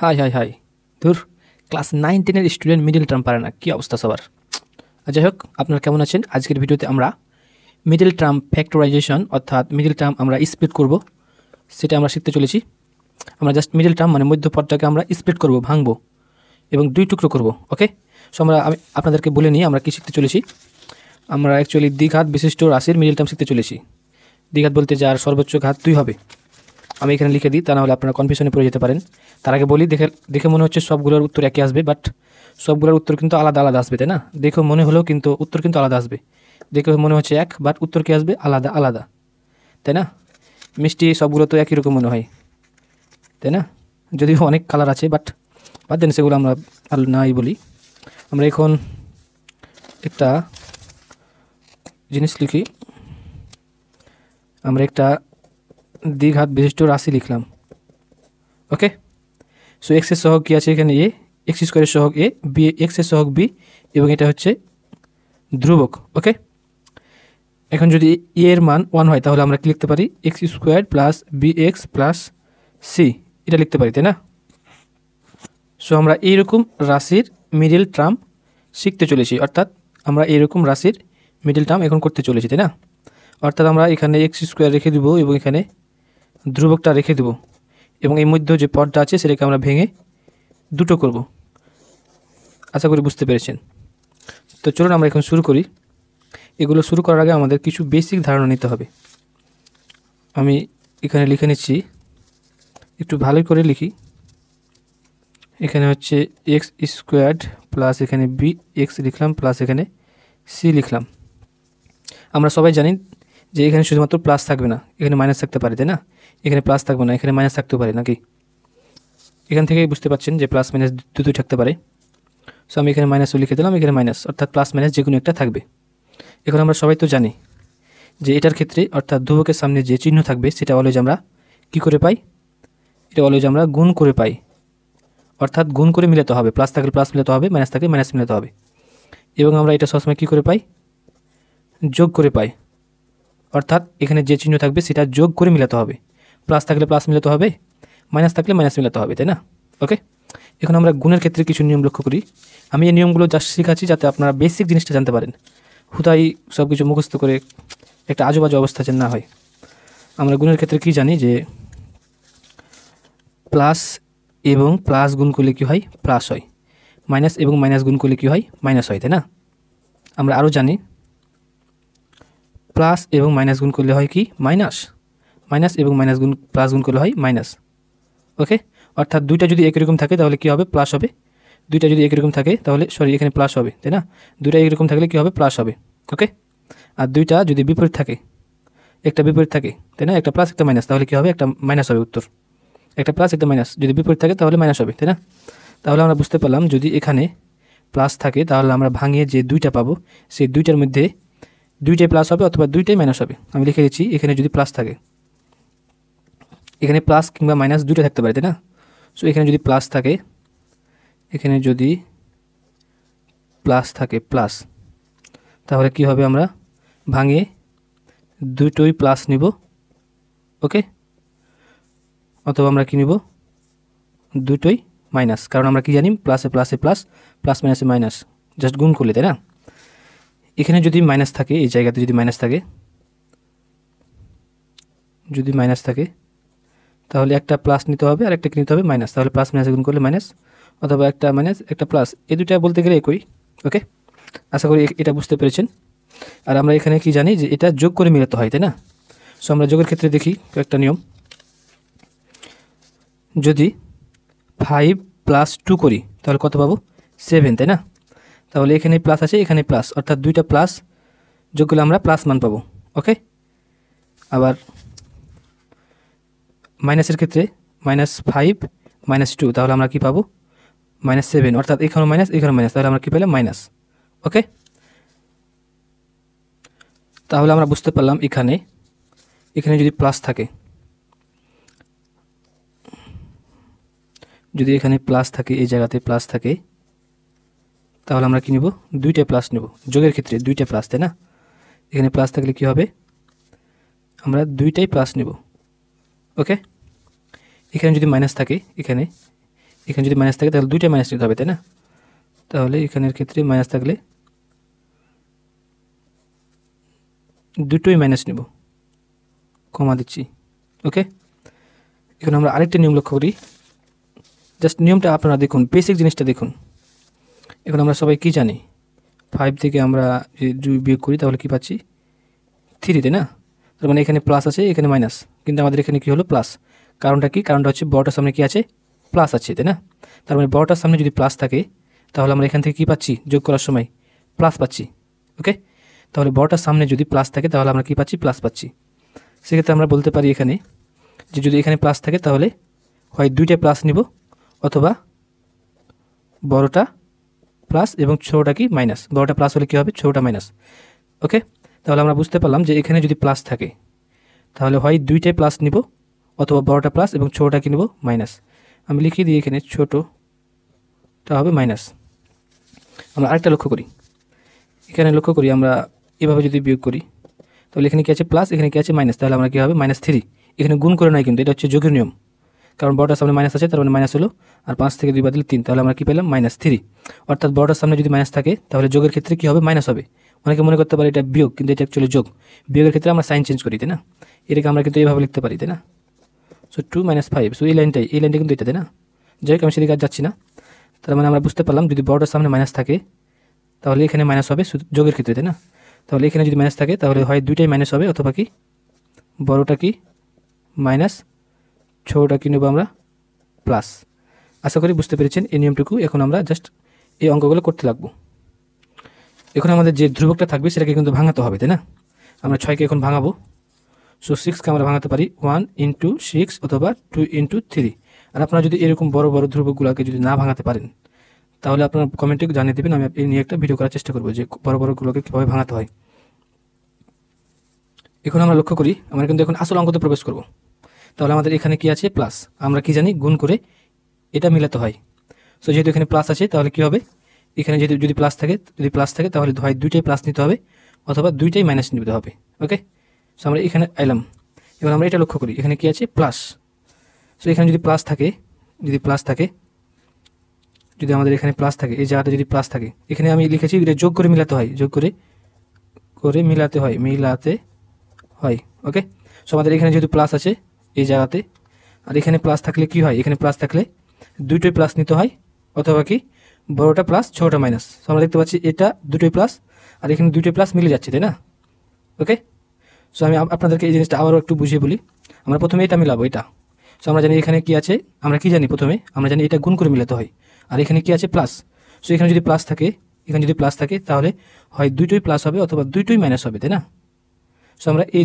High high high ধুর, class 9-10-এর student middle term পারে না, কী অবস্থা সবার। যাই হোক, আপনারা কেমন আছেন? আজকের ভিডিওতে আমরা মিডল টার্ম ফ্যাক্টরাইজেশন অর্থাৎ মিডল টার্ম আমরা স্প্লিট করব, সেটা আমরা শিখতে চলেছি। আমরা জাস্ট মিডল টার্ম মানে মধ্যপদটাকে আমরা স্প্লিট করব, ভাঙবো এবং দুই টুকরো করব। ওকে, সো আমি আপনাদেরকে বলে নিই আমরা কী শিখতে চলেছি। আমরা অ্যাকচুয়ালি দ্বিঘাত বিশিষ্ট রাশির মিডল টার্ম শিখতে চলেছি। দ্বিঘাত বলতে যার সর্বোচ্চ ঘাত 2 হবে। আমি এখানে লিখে দিই, তা না হলে আপনারা কনফিউশনে পড়ে যেতে পারেন। তার আগে বলি, দেখে মনে হচ্ছে সবগুলোর উত্তর একই আসবে, বাট সবগুলোর উত্তর কিন্তু আলাদা আলাদা আসবে, তাই না? দেখে মনে হলেও কিন্তু উত্তর কিন্তু আলাদা আসবে। দেখে মনে হচ্ছে এক, বাট উত্তর কী আসবে? আলাদা আলাদা, তাই না? মিষ্টি সবগুলো তো একই রকম মনে হয়, তাই না? যদিও অনেক কালার আছে, বাট বাদ দেন, সেগুলো আমরা আর নাই বলি। আমরা এখন একটা জিনিস লিখি, আমরা একটা দ্বিঘাত বিশিষ্ট রাশি লিখলাম। ওকে, সো এক্সের সহগ কী আছে এখানে? এ, এক্স স্কোয়ারের সহগ এ, বি এক্সের সহগ বি, এবং এটা হচ্ছে ধ্রুবক। ওকে, এখন যদি এ এর মান 1 হয় তাহলে আমরা কী লিখতে পারি? X square plus B X plus C, এটা লিখতে পারি, তাই না? সো আমরা এইরকম রাশির মিডল টার্ম শিখতে চলেছি, অর্থাৎ আমরা এইরকম রাশির মিডল টার্ম এখন করতে চলেছি, তাই না? অর্থাৎ আমরা এখানে এক্স স্কোয়ার রেখে দেবো এবং এখানে ধ্রুবকটা রেখে দেবো, এবং এই মধ্যে যে পদটা আছে সেটাকে আমরা ভেঙে দুটো করব। আশা করি বুঝতে পেরেছেন। তো চলুন আমরা এখন শুরু করি। এগুলো শুরু করার আগে আমাদের কিছু বেসিক ধারণা নিতে হবে। আমি এখানে লিখে নিচ্ছি, একটু ভালোই করে লিখি। এখানে হচ্ছে এক্স স্কোয়ার্ড প্লাস এখানে বি এক্স লিখলাম প্লাস এখানে সি লিখলাম। আমরা সবাই জানি যে এখানে শুধুমাত্র প্লাস থাকবে না, এখানে মাইনাস থাকতে পারে, তাই না? এখানে প্লাস থাকবে না, এখানে মাইনাস থাকতেও পারে, নাকি? এখান থেকেই বুঝতে পারছেন যে প্লাস মাইনাস দুটোই থাকতে পারে। সো আমি এখানে মাইনাসও লিখে দিলাম, এখানে মাইনাস, অর্থাৎ প্লাস মাইনাস যে কোনো একটা থাকবে। এখন আমরা সবাই তো জানি যে এটার ক্ষেত্রে অর্থাৎ ধ্রুবকের সামনে যে চিহ্ন থাকবে সেটা অলওয়েজ আমরা কী করে পাই? এটা অলওয়েজ আমরা গুণ করে পাই, অর্থাৎ গুণ করে মিলাতে হবে। প্লাস থাকলে প্লাস মিলাতে হবে, মাইনাস থাকলে মাইনাস মিলাতে হবে। এবং আমরা এটা সবসময় কী করে পাই? যোগ করে পাই, অর্থাৎ এখানে যে চিহ্ন থাকবে সেটা যোগ করে মিলাতে হবে। প্লাস থাকলে প্লাস মিলাতে হবে, মাইনাস থাকলে মাইনাস মিলাতে হবে, তাই না? ওকে, এখন আমরা গুণের ক্ষেত্রে কিছু নিয়ম লক্ষ্য করি। আমি এই নিয়মগুলো জাস্ট শেখাচ্ছি যাতে আপনারা বেসিক জিনিসটা জানতে পারেন, হুদাই সব কিছু মুখস্থ করে একটা আজুবাজু অবস্থা যেন না হয়। আমরা গুণের ক্ষেত্রে কি জানি যে প্লাস এবং প্লাস গুণ করলে কী হয়? প্লাস হয়। মাইনাস এবং মাইনাস গুণ করলে কী হয়? মাইনাস হয়, তাই না? আমরা আরও জানি প্লাস এবং মাইনাস গুণ করলে হয় কি? মাইনাস। মাইনাস এবং মাইনাস গুণ প্লাস গুণ করলে হয় মাইনাস। ওকে, অর্থাৎ দুইটা যদি একই রকম থাকে তাহলে কী হবে? প্লাস হবে। দুইটা যদি একই রকম থাকে তাহলে এখানে প্লাস হবে, তাই না? দুইটা একই রকম থাকলে কী হবে? প্লাস হবে। ওকে, আর দুইটা যদি বিপরীত থাকে, একটা বিপরীত থাকে, তাই না? একটা প্লাস একটা মাইনাস, তাহলে কী হবে? একটা মাইনাস হবে উত্তর। একটা প্লাস একটা মাইনাস যদি বিপরীত থাকে তাহলে মাইনাস হবে, তাই না? তাহলে আমরা বুঝতে পারলাম যদি এখানে প্লাস থাকে তাহলে আমরা ভাঙিয়ে যে দুইটা পাবো সেই দুইটার মধ্যে দুইটাই প্লাস হবে অথবা দুইটাই মাইনাস হবে। আমি লিখে দিচ্ছি, এখানে যদি প্লাস থাকে, এখানে প্লাস কিংবা মাইনাস দুইটা থাকতে পারে, তাই না? সো এখানে যদি প্লাস থাকে, এখানে যদি প্লাস থাকে প্লাস, তাহলে কি হবে? আমরা ভাঙিয়ে দুটোই প্লাস নিব। ওকে, অথবা আমরা কি নিব? দুটোই মাইনাস, কারণ আমরা কি জানি? প্লাসে প্লাসে প্লাস, প্লাস মাইনাসে মাইনাস, জাস্ট গুণ করলে, তাই না? এখানে যদি মাইনাস থাকে, এই জায়গাতে যদি মাইনাস থাকে, যদি মাইনাস থাকে তাহলে একটা প্লাস নিতে হবে আর একটা কি নিতে হবে? মাইনাস। তাহলে প্লাস মাইনাসে গুণ করলে মাইনাস, অথবা একটা মাইনাস একটা প্লাস, এই দুটা বলতে গেলে একই। ওকে, আশা করি এটা বুঝতে পেরেছেন। আর আমরা এখানে কি জানি যে এটা যোগ করে মিলাতে হয়, তাই না? সো আমরা যোগের ক্ষেত্রে দেখি কয়েকটা নিয়ম। যদি 5 + 2 করি তাহলে কত পাবো? 7, তাই না? তাহলে এখানে প্লাস আছে, এখানে প্লাস, অর্থাৎ দুইটা প্লাস যোগ করলে আমরা প্লাস মান পাবো। ওকে, আবার মাইনাসের ক্ষেত্রে -5 - 2, তাহলে আমরা কি পাবো? -7, অর্থাৎ এখানেও মাইনাস এখানেও মাইনাস, তাহলে আমরা কী পেলাম? মাইনাস। ওকে, তাহলে আমরা বুঝতে পারলাম এখানে যদি প্লাস থাকে, যদি এখানে প্লাস থাকে, এই জায়গাতে প্লাস থাকে, তাহলে আমরা কি নিব? দুইটাই প্লাস নেব। যোগের ক্ষেত্রে দুইটা প্লাস, তাই না? এখানে প্লাস থাকলে কি হবে? আমরা দুইটাই প্লাস নেব। ওকে, এখানে যদি মাইনাস থাকে, এখানে এখানে যদি মাইনাস থাকে তাহলে দুইটাই মাইনাস নিতে হবে, তাই না? তাহলে এখানের ক্ষেত্রে মাইনাস থাকলে দুটোই মাইনাস নেব, কমা দিচ্ছি। ওকে, এখন আমরা আরেকটা নিয়ম লক্ষ্য করি। জাস্ট নিয়মটা আপনারা দেখুন, বেসিক জিনিসটা দেখুন। এখন আমরা সবাই কি জানি, 5 থেকে আমরা যদি বিয়োগ করি তাহলে কি পাচ্ছি? 3, তাই না? তার মানে এখানে প্লাস আছে, এখানে মাইনাস, কিন্তু আমাদের এখানে কি হলো? প্লাস। কারণটা কি? কারণটা হচ্ছে বড়টার সামনে কি আছে? প্লাস আছে, তাই না? তার মানে বড়টার সামনে যদি প্লাস থাকে তাহলে আমরা এখান থেকে কি পাচ্ছি? যোগ করার সময় প্লাস পাচ্ছি। ওকে, তাহলে বড়টার সামনে যদি প্লাস থাকে তাহলে আমরা কি পাচ্ছি? প্লাস পাচ্ছি। সেক্ষেত্রে আমরা বলতে পারি এখানে যে যদি এখানে প্লাস থাকে তাহলে হয় দুইটা প্লাস নিব, অথবা বড়টা প্লাস এবং ছোটোটা কি? মাইনাস। বড়টা প্লাস হলে কী হবে? ছোটোটা মাইনাস। ওকে, তাহলে আমরা বুঝতে পারলাম যে এখানে যদি প্লাস থাকে তাহলে হয় দুইটাই প্লাস নিব, অথবা বড়টা প্লাস এবং ছোটোটা কি নিব? মাইনাস। আমি লিখিয়ে দিই এখানে ছোটোটা হবে মাইনাস। আমরা আরেকটা লক্ষ্য করি, এখানে লক্ষ্য করি আমরা এভাবে যদি বিয়োগ করি তাহলে এখানে কী আছে? প্লাস, এখানে কী আছে? মাইনাস। তাহলে আমরা কী হবে? -3। এখানে গুণ করে নয় কিন্তু, এটা হচ্ছে যোগের নিয়ম, কারণ বড়টার সামনে মাইনাস আছে, তার মানে মাইনাস হলো, আর 5 থেকে 2 বাদ দিলে 3, তাহলে আমরা কী পেলাম? -3। অর্থাৎ বড়টার সামনে যদি মাইনাস থাকে তাহলে যোগের ক্ষেত্রে কী হবে? মাইনাস হবে। অনেকে মনে করতে পারে এটা বিয়োগ, কিন্তু এটা অ্যাকচুয়ালি যোগ। বিয়োগের ক্ষেত্রে আমরা সাইন চেঞ্জ করি, তাই না? এটাকে আমরা কিন্তু এইভাবে লিখতে পারি, তাই না? সো 2 - 5। সো এই লাইনটা কিন্তু এটা, তাই না? যাই হোক, আমি সেদিকে আর যাচ্ছি না। তার মানে আমরা বুঝতে পারলাম যদি বড়টার সামনে মাইনাস থাকে তাহলে এখানে মাইনাস হবে যোগের ক্ষেত্রে, তাই না? তাহলে এখানে যদি মাইনাস থাকে তাহলে হয় দুইটাই মাইনাস হবে, অথবা কি বড়টা কি মাইনাস, ছোটোটা কি নেব আমরা? প্লাস। আশা করি বুঝতে পেরেছেন এই নিয়মটুকু। এখন আমরা জাস্ট এই অঙ্কগুলো করতে লাগবো। এখন আমাদের যে ধ্রুবকটা থাকবে সেটাকে কিন্তু ভাঙাতে হবে, তাই না? আমরা 6কে এখন ভাঙাবো। সো 6কে আমরা ভাঙাতে পারি 1 × 6 অথবা 2 × 3। আর আপনারা যদি এরকম বড় বড় ধ্রুবকগুলোকে যদি না ভাঙাতে পারেন তাহলে আপনারা কমেন্টে জানিয়ে দেবেন, আমি এই নিয়ে একটা ভিডিও করার চেষ্টা করবো যে বড় বড়গুলোকে কীভাবে ভাঙাতে হয়। এখন আমরা লক্ষ্য করি, আমরা কিন্তু এখন আসল অঙ্কতে প্রবেশ করব। তাহলে আমাদের এখানে কি আছে? প্লাস। আমরা কি জানি? গুণ করে এটা মিলাতে হয়। সো যেহেতু এখানে প্লাস আছে তাহলে কি হবে? এখানে যদি প্লাস থাকে তাহলে হয় দুইটাই প্লাস নিতে হবে, অথবা দুইটাই মাইনাস নিতে হবে। ওকে, সো আমরা এখানে আইলাম। এবার আমরা এটা লক্ষ্য করি, এখানে কি আছে? প্লাস। সো এখানে যদি প্লাস থাকে, যদি আমাদের এখানে প্লাস থাকে, এই জায়গাটা যদি প্লাস থাকে, এখানে আমি লিখেছি এটা যোগ করে মিলাতে হয়, যোগ করে মিলাতে হয়। ওকে, সো আমাদের এখানে যেহেতু প্লাস আছে এই জায়গাতে, আর এখানে প্লাস থাকলে কি হয়? এখানে প্লাস থাকলে দুটোই প্লাস নিতে হয়, অথবা কি বড়টা প্লাস ছোটোটা মাইনাস। সো আমরা দেখতে পাচ্ছি এটা দুটোই প্লাস, আর এখানে দুটোই প্লাস মিলে যাচ্ছে, তাই না? ওকে, সো আমি আপনাদেরকে এই জিনিসটা আবারও একটু বুঝিয়ে বলি। আমরা প্রথমে এটা মিলাবো, এটা। সো আমরা জানি এখানে কি আছে, আমরা কি জানি? প্রথমে আমরা জানি এটা গুণ করে মিলাতে হয়, আর এখানে কি আছে? প্লাস। সো এখানে যদি প্লাস থাকে, তাহলে হয় দুইটোই প্লাস হবে, অথবা দুইটোই মাইনাস হবে, তাই না? সো আমরা এই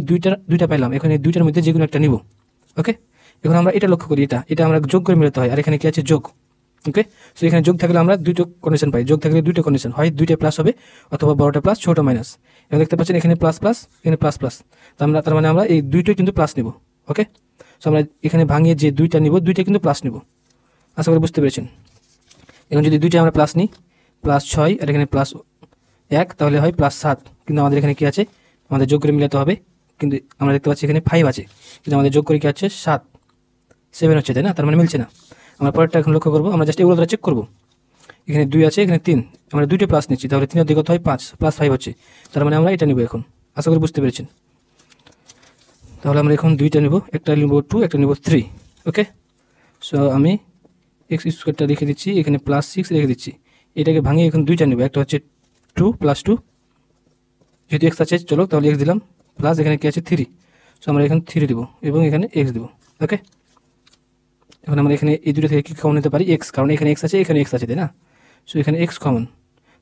দুইটা পাইলাম। এখন এই দুইটার মধ্যে যে কোনো একটা নিব। ওকে, এখন আমরা এটা লক্ষ্য করি, এটা আমরা যোগ করে মিলাতে হয়, আর এখানে কি আছে? যোগ। ওকে, সো এখানে যোগ থাকলে আমরা দুটো কন্ডিশন পাই, যোগ থাকলে দুটো কন্ডিশন হয়, দুইটা প্লাস হবে, অথবা বড়টা প্লাস ছোটো মাইনাস। এখন দেখতে পাচ্ছেন এখানে প্লাস, এখানে প্লাস। তার মানে আমরা এই দুইটোই কিন্তু প্লাস নিব। ওকে, সো আমরা এখানে ভাঙিয়ে যে দুইটা নিব, দুইটা কিন্তু প্লাস নিব। আশা করি বুঝতে পেরেছেন। এখন যদি দুইটা আমরা প্লাস নিই, +6, আর এখানে +1, তাহলে হয় +7। কিন্তু আমাদের এখানে কি আছে? আমাদের যোগ করে মিলাতে হবে, কিন্তু আমরা দেখতে পাচ্ছি এখানে 5 আছে, কিন্তু আমাদের যোগ করে কি আছে? 7 হচ্ছে, তাই না? তার মানে মিলছে না। আমরা পরেরটা এখন লক্ষ্য করবো, আমরা জাস্ট এগুলো দ্বারা চেক করবো। এখানে 2 আছে, এখানে 3, আমরা দুইটা প্লাস নিচ্ছি, তাহলে 3 দিকে কত হয়? 5, +5 হচ্ছে। তার মানে আমরা এটা নিব এখন। আশা করি বুঝতে পেরেছেন। তাহলে আমরা এখন দুইটা নিব, একটা নিব 2, একটা নিব 3। ওকে, সো আমি x² লিখে দিচ্ছি, এখানে +6 রেখে দিচ্ছি। এটাকে ভাঙিয়ে এখন দুইটা নিব, একটা হচ্ছে 2 + 2, যেহেতু x আছে চলো তাহলে x দিলাম, প্লাস এখানে কি আছে? 3। সো আমরা এখানে 3 দিব এবং এখানে x দিব। ওকে, এখন আমরা এখানে এই দুটো থেকে কি কমন নিতে পারি? x, কারণ এখানে x আছে, এখানে x আছে, তাই না? সো এখানে x কমন,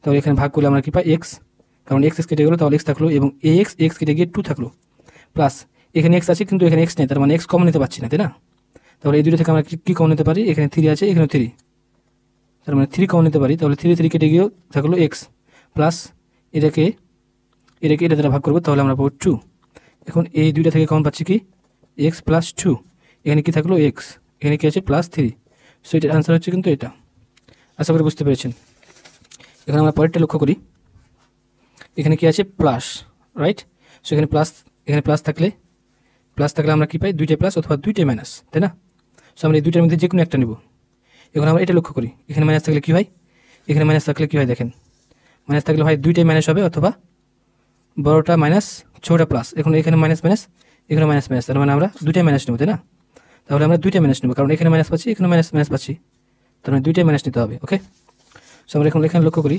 তাহলে এখানে ভাগ করলে আমরা কি পাই? x, কারণ x কেটে গেলো, তাহলে x থাকলো, এবং x কেটে গিয়ে 2 থাকলো, প্লাস এখানে x আছে কিন্তু এখানে x নেই, তার মানে x কমন নিতে পারছি না, তাই না? তাহলে এই দুটো থেকে আমরা কি কমন নিতে পারি? এখানে 3 আছে, এখানে 3, তার মানে 3 কমন নিতে পারি। তাহলে 3 কেটে গিয়েও থাকলো x, প্লাস এটাকে এটা দ্বারা ভাগ করবো, তাহলে আমরা পাবো 2। এখন এই দুইটা থেকে কমন পাচ্ছি কি? x + 2, এখানে কি থাকলো? x, এখানে কি আছে? +3। সো এটার আনসার হচ্ছে কিন্তু এটা। আশা করি বুঝতে পেরেছেন। এখন আমরা পরেরটা লক্ষ্য করি, এখানে কি আছে? Plus, right? সো এখানে প্লাস থাকলে আমরা কি পাই? দুইটাই প্লাস অথবা দুইটাই মাইনাস, তাই না? সো আমরা এই দুইটার মধ্যে যে কোনো একটা নিব। এখন আমরা এটা লক্ষ্য করি, এখানে মাইনাস থাকলে কী হয়, এখানে মাইনাস থাকলে কী হয় দেখেন, মাইনাস থাকলে হয় দুইটাই মাইনাস হবে, অথবা বড়টা মাইনাস ছোটটা প্লাস। এখন এখানে মাইনাস মাইনাস, এখানে মাইনাস মাইনাস, তার মানে আমরা দুইটাই মাইনাস নেব, তাই না? তাহলে আমরা দুইটাই মাইনাস নেব, কারণ এখানে মাইনাস পাচ্ছি, এখানে মাইনাস মাইনাস পাচ্ছি, তার মানে দুইটাই মাইনাস নিতে হবে। ওকে, সো আমরা এখন এখানে লক্ষ্য করি,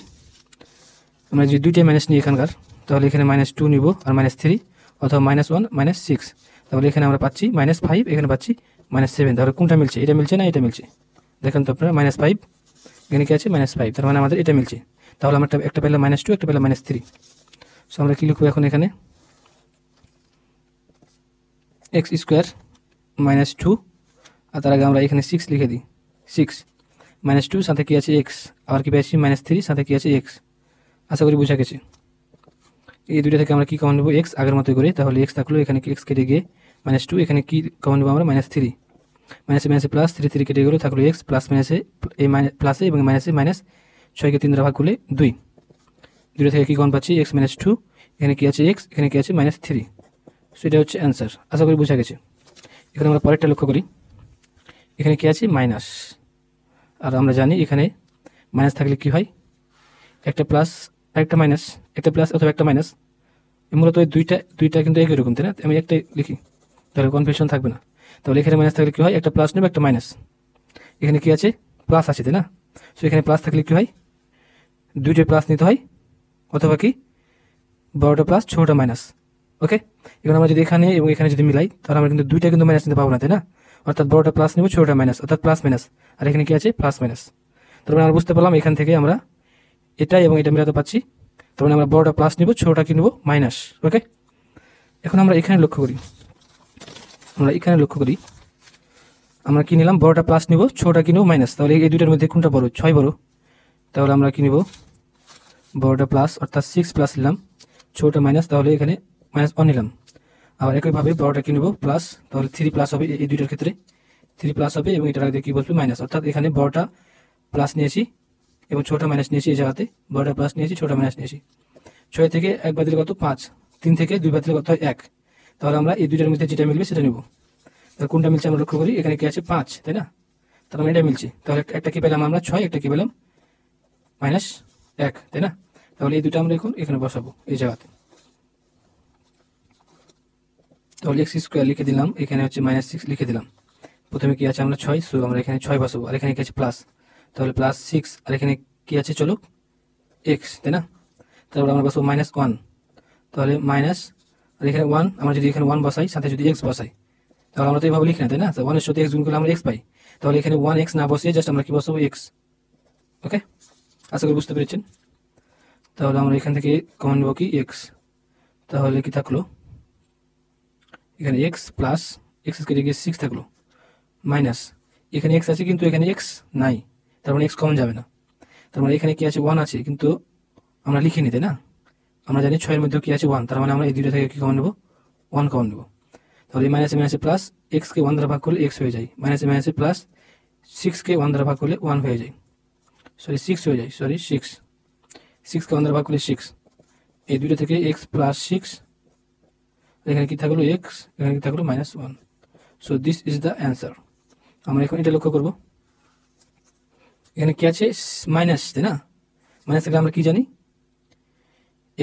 আমরা যদি দুইটাই মাইনাস নিই এখানকার, তাহলে এখানে -2 নিব আর -3, অথবা -1 -6, তাহলে এখানে আমরা পাচ্ছি -5, এখানে পাচ্ছি -7। তাহলে কোনটা মিলছে, এটা মিলছে না এটা মিলছে? দেখেন তো আপনারা, -5, এখানে কি আছে -5, তার মানে আমাদের এটা মিলছে। তাহলে আমরা একটা পেলাম -2, একটা পেলাম -3। সো আমরা কি লিখবো এখন এখানে, x² -2, আর তার আগে আমরা এখানে 6 লিখে দিই, 6 -2 সাথে কি আছে x, আবার কি পেয়েছি -3 সাথে কি আছে x। আশা করি বোঝা গেছে। এই দুইটা থেকে আমরা কি কমন নেব, x আগের মতো করে, তাহলে x থাকলো, এখানে কি x কেটে গিয়ে -2, এখানে কি কমন নেব আমরা -3, মাইনাসে মাইনাসে প্লাস, 3 কেটে গেলো, থাকলো x, প্লাস মাইনাসে এই প্লাসে এবং মাইনাসে -6কে 3 দ্বারা ভাগ করলে 2, দুটো থেকে কি কমন পাচ্ছি x -2, এখানে কি আছে x, এখানে কি আছে -3। সো এটা হচ্ছে অ্যান্সার। আশা করি বোঝা গেছে। এখানে আমরা পরেরটা লক্ষ্য করি, এখানে কি আছে মাইনাস, আর আমরা জানি এখানে মাইনাস থাকলে কি হয়, একটা প্লাস একটা মাইনাস, একটা প্লাস অথবা একটা মাইনাস, মূলত ওই দুইটা কিন্তু একই রকম, তাই না? আমি একটাই লিখি, তাহলে কনফিউশন থাকবে না। তাহলে এখানে মাইনাস থাকলে কি হয়, একটা প্লাস নেবে, একটা মাইনাস, এখানে কি আছে প্লাস আছে, তাই না? সো এখানে প্লাস থাকলে কি হয়, দুইটা প্লাস নিতে হয়, অথবা কি বড়টা প্লাস ছোটটা মাইনাস। ওকে, এখন আমরা যদি এখানে এবং এখানে যদি মিলাই, তাহলে আমরা কিন্তু দুইটা কিন্তু মাইনাস নিতে পাবো না, তাই না? অর্থাৎ বড়টা প্লাস নেব, ছোটটা মাইনাস, অর্থাৎ প্লাস মাইনাস, আর এখানে কি আছে প্লাস মাইনাস। তারপরে আমরা বুঝতে পারলাম এখান থেকে আমরা এটা এবং এটা মিলাতে পারছি, তার মানে আমরা বড়টা প্লাস নিব, ছোটটা কি নেব মাইনাস। ওকে, এখন আমরা এখানে লক্ষ্য করি, আমরা কি নিলাম, বড়টা প্লাস নিব, ছোটটা কি নেব মাইনাস। তাহলে এই দুইটার মধ্যে কোনটা বড়, 6 বড়, তাহলে আমরা কি নিব বড়টা প্লাস, অর্থাৎ 6 প্লাস নিলাম, ছোটটা মাইনাস, তাহলে এখানে -1 নিলাম। আবার একইভাবে বড়টা কি নেব প্লাস, তাহলে 3 প্লাস হবে, এই দুইটার ক্ষেত্রে 3 প্লাস হবে, এবং এটার আগে কি বসবে মাইনাস, অর্থাৎ এখানে বড়টা প্লাস নিয়েছি এবং ছোটটা মাইনাস নিয়েছি, এই জায়গাতে বড়টা প্লাস নিয়েছি, ছোটটা মাইনাস নিয়েছি। 6 থেকে 1 বাদ দিলে কত, 5, 3 থেকে 2 বাদ দিলে কত হয় 1। তাহলে আমরা এই দুইটার মধ্যে যেটা মিলবে সেটা নেব। তাহলে কোনটা মিলছে আমরা লক্ষ্য করি, এখানে কি আছে 5, তাই না? তার মানে এটা মিলছে। তাহলে একটা কি পেলাম আমরা 6, একটা কি পেলাম -1, তাই না? তাহলে এই দুটো আমরা এখন এখানে বসাবো এই জায়গাতে। তাহলে x² লিখে দিলাম, এখানে হচ্ছে -6 লিখে দিলাম। প্রথমে কি আছে আমরা 6, সো আমরা এখানে 6 বসাবো, আর এখানে কি আছে প্লাস, তাহলে +6, আর এখানে কি আছে চলো x, তাই না? তারপর আমরা বসাবো -1, তাহলে মাইনাস, আর এখানে 1, আমরা যদি এখানে 1 বসাই, সাথে যদি x বসাই, তাহলে আমরা তো এইভাবে লিখি না, তাই না? 1 এর সাথে x গুণ করলে আমরা x পাই। তাহলে এখানে 1x না বসিয়ে জাস্ট আমরা কি বসাবো x। ওকে, আশা করি বুঝতে পেরেছেন। তাহলে আমরা এখান থেকে কমন নেব কি x, তাহলে কি থাকলো এখানে x প্লাস x কেটে গিয়ে 6 থাকলো, মাইনাস এখানে x আছে কিন্তু এখানে x নাই, তার মানে x কমন যাবে না। তার মানে এখানে কি আছে 1 আছে, কিন্তু আমরা লিখিনি, তাই না? আমরা জানি 6 এর মধ্যে কি আছে 1, তার মানে আমরা এই দুইটা থেকে কি কমন নেব, 1 কমন নেব। তাহলে মাইনাসে মাইনাসে প্লাস, x কে 1 দ্বারা ভাগ করলে x হয়ে যায়, মাইনাসে মাইনাসে প্লাস 6 কে 1 দ্বারা ভাগ করলে 1 হয়ে যায়, 6 হয়ে যায়, 6 কে 1 দ্বারা ভাগ করলে 6, এই দুইটা থেকে x প্লাস 6, এখানে কি থাকলো x, এখানে কি থাকলো -1। So this is the answer. আমরা এখন এটা লক্ষ্য করব, এখানে কি আছে মাইনাস, তাই না? মাইনাস থেকে আমরা কি জানি,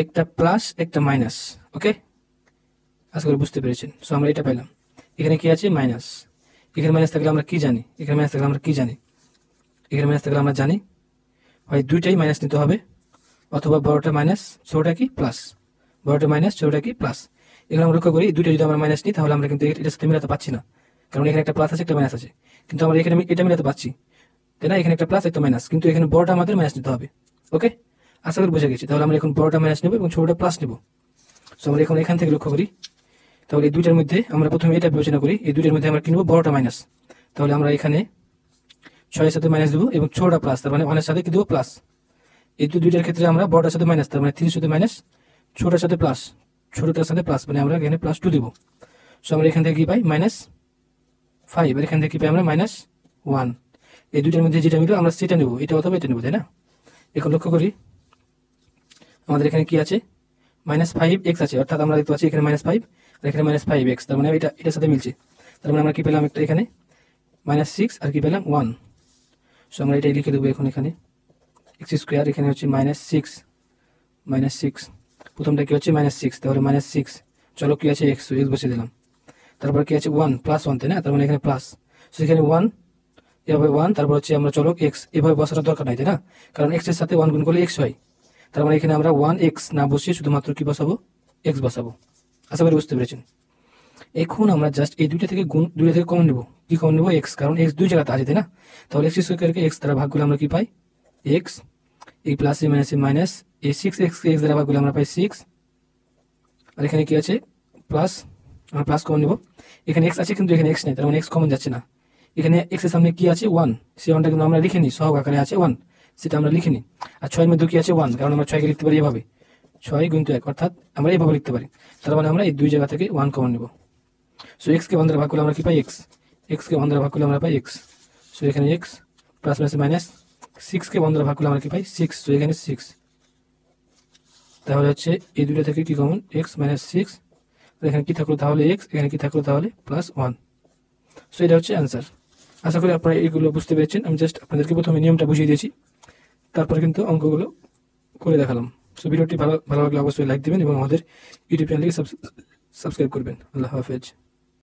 একটা প্লাস একটা মাইনাস। ওকে, আশা করি বুঝতে পেরেছেন। সো আমরা এটা পেলাম, এখানে কি আছে মাইনাস, এখানে মাইনাস থাকলে আমরা কি জানি, এখানে মাইনাস থাকলে আমরা কি জানি, এখানে মাইনাস থাকলে আমরা জানি হয় দুইটাই মাইনাস নিতে হবে, অথবা বড়টা মাইনাস ছোটটা কি প্লাস, বড়টা মাইনাস ছোটটা কি প্লাস। এখানে আমরা লক্ষ্য করি দুইটা যদি আমরা মাইনাস নিই, তাহলে আমরা কিন্তু এটার সাথে মিলাতে পারছি না, কারণ এখানে একটা প্লাস আছে একটা মাইনাস আছে, কিন্তু আমরা এখানে এটা মিলাতে পারছি, তাই না? এখানে একটা প্লাস একটা মাইনাস, কিন্তু এখানে বড়টা আমাদের মাইনাস নিতে হবে। ওকে, আশা করি বুঝে গেছি। তাহলে আমরা এখন বড়টা মাইনাস নেব এবং ছোটটা প্লাস নেব। সো আমরা এখন এখান থেকে লক্ষ্য করি, তাহলে এই দুইটার মধ্যে আমরা প্রথমে এটা বিবেচনা করি, এই দুইটার মধ্যে আমরা কি নেব, বড়টা মাইনাস। তাহলে আমরা এখানে 6 এর সাথে মাইনাস দেবো এবং ছোটটা প্লাস, তার মানে 1 এর সাথে কি দেবো প্লাস। এই দুইটার ক্ষেত্রে আমরা বড়টার সাথে মাইনাস, তার মানে 3 এর সাথে মাইনাস, ছোটটার সাথে প্লাস, ছোটটার সাথে প্লাস, মানে আমরা এখানে +2 দেবো। সো আমরা এখান থেকে কি পাই -5, আর এখান থেকে কি পাই আমরা -1। এই দুইটার মধ্যে যেটা মিলবে আমরা সেটা নেব, এটা অথবা এটা নেব, তাই না? এখন লক্ষ্য করি আমাদের এখানে কি আছে -5x আছে, অর্থাৎ আমরা দেখতে পাচ্ছি এখানে -5 আর এখানে -5x, তার মানে এটার সাথে মিলছে। তার মানে আমরা কি পেলাম, একটা এখানে -6 আর কি পেলাম 1। সো আমরা এটাই লিখে দেবো এখন এখানে এক্স স্কোয়ার, এখানে হচ্ছে -6 প্রথমটা কি হচ্ছে -6, তাহলে -6 চলো কি আছে এক্স, এক্স বসে দিলাম। তারপর কি আছে 1 +1 তাই না, তার মানে এখানে প্লাস, সেখানে 1 এভাবে 1, তারপর হচ্ছে আমরা চলো এক্স এভাবে বসানোর দরকার নাই তাই না, কারণ এক্সের সাথে 1 গুণ করলে এক্স হয়। তার মানে এখানে আমরা 1x না বসিয়ে শুধুমাত্র কি বসাবো, এক্স বসাবো। আশা করি বুঝতে পেরেছেন। এখন আমরা জাস্ট এই দুইটা থেকে কমন নেব, কি কমন নেব এক্স, কারণ এক্স দুই জায়গাতে আছে তাই না। তাহলে এক্স স্কোয়ারকে এক্স দ্বারা ভাগ করলে আমরা কি পাই এক্স, এই প্লাস এ মাইনাস এই 6x কে এক্স দ্বারা ভাগ করলে আমরা পাই 6, আর এখানে কি আছে প্লাস, আমরা প্লাস কমন নেব। এখানে এক্স আছে কিন্তু এখানে এক্স নেই, তার মানে এক্স কমন যাচ্ছে না। এখানে এক্স এর সামনে কি আছে 1, সেই 1টা কিন্তু আমরা লিখিনি, সহগ আকারে আছে 1, সেটা আমরা লিখিনি। আর 6 এর মধ্যে কি আছে 1, কারণ আমরা 6 কে লিখতে পারি এভাবে 6 × 1, অর্থাৎ আমরা এইভাবে লিখতে পারি। তার মানে আমরা এই দুই জায়গা থেকে 1 কমন নেব। সো এক্স কে 1 দ্বারা ভাগ করলে আমরা কি পাই এক্স, এক্স কে 1 দ্বারা ভাগ করলে আমরা পাই এক্স। সো এখানে এক্স প্লাস মাইনাস 6 কে 1 দ্বারা ভাগ করলে আমরা কি পাই 6, সো এখানে 6। তাহলে হচ্ছে এই দুটো থেকে কি কমন এক্স -6, এখানে কি থাকলো তাহলে এক্স, এখানে কি থাকলো তাহলে +1। সো এটা হচ্ছে অ্যান্সার। আশা করি আপনারা এইগুলো বুঝতে পেরেছেন। আমি জাস্ট আপনাদেরকে প্রথমে নিয়মটা বুঝিয়ে দিয়েছি, তারপরে কিন্তু অঙ্কগুলো করে দেখালাম। সো ভিডিওটি ভালো লাগলে অবশ্যই লাইক দেবেন এবং আমাদের ইউটিউব চ্যানেলকে সাবস্ক্রাইব করবেন। আল্লাহ হাফেজ।